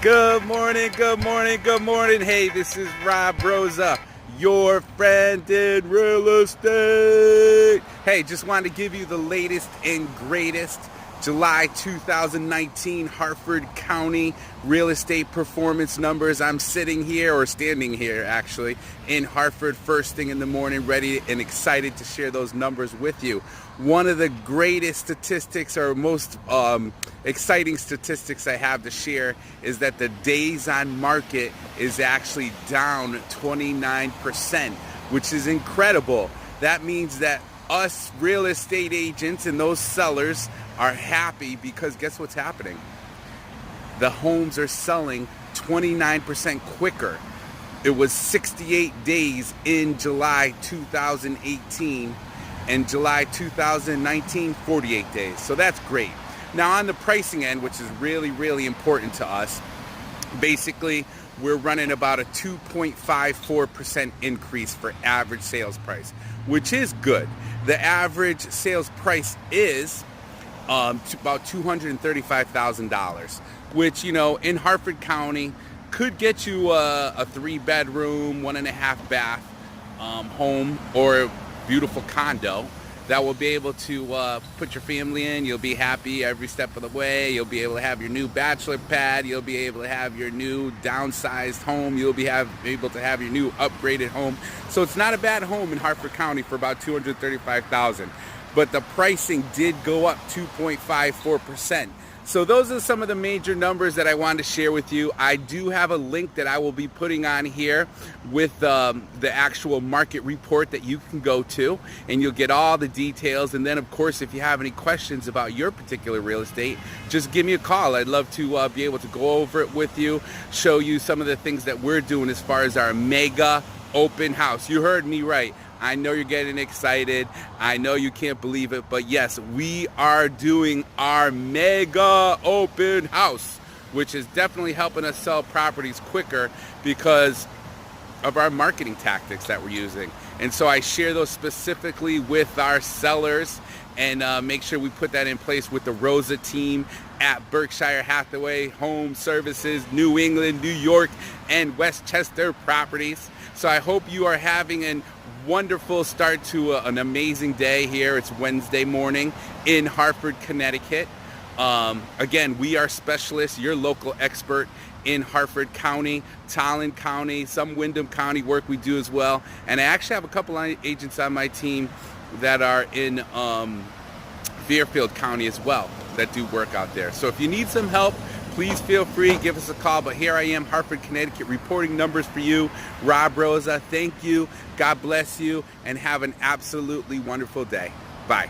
Good morning, good morning, good morning. Hey, this is Rosa, your friend in real estate. Hey, just wanted to give you the latest and greatest July 2019 Harford County real estate performance numbers. I'm sitting here, or standing here actually, in Hartford first thing in the morning, ready and excited to share those numbers with you. One of the greatest statistics, or most exciting statistics I have to share, is that the days on market is actually down 29%, which is incredible. That means that us real estate agents and those sellers are happy, because guess what's happening? The homes are selling 29% quicker. It was 68 days in July 2018, and July 2019, 48 days. So that's great. Now on the pricing end, which is really, really important to us, basically we're running about a 2.54% increase for average sales price, which is good. The average sales price is about $235,000, which, in Harford County could get you a 3-bedroom, 1.5 bath home, or a beautiful condo that will be able to put your family in. You'll be happy every step of the way. You'll be able to have your new bachelor pad. You'll be able to have your new downsized home. You'll be able to have your new upgraded home. So it's not a bad home in Harford County for about $235,000. But the pricing did go up 2.54%. So those are some of the major numbers that I wanted to share with you. I do have a link that I will be putting on here with the actual market report that you can go to, and you'll get all the details. And then, of course, if you have any questions about your particular real estate, just give me a call. I'd love to be able to go over it with you, show you some of the things that we're doing as far as our mega open house. You heard me right. I know you're getting excited. I know you can't believe it, but yes, we are doing our mega open house, which is definitely helping us sell properties quicker because of our marketing tactics that we're using. And so I share those specifically with our sellers, and make sure we put that in place with the Rosa team at Berkshire, Hathaway, Homeservices, New England, New York, and Westchester properties. So I hope you are having a wonderful start to an amazing day here. It's Wednesday morning in Hartford, Connecticut. Again, we are specialists, your local expert in Harford County, Tolland County, some Windham County work we do as well. And I actually have a couple of agents on my team that are in Wethersfield County as well that do work out there. So if you need some help, please feel free, give us a call. But here I am, Hartford, Connecticut, reporting numbers for you. Rosa, thank you. God bless you, and have an absolutely wonderful day. Bye.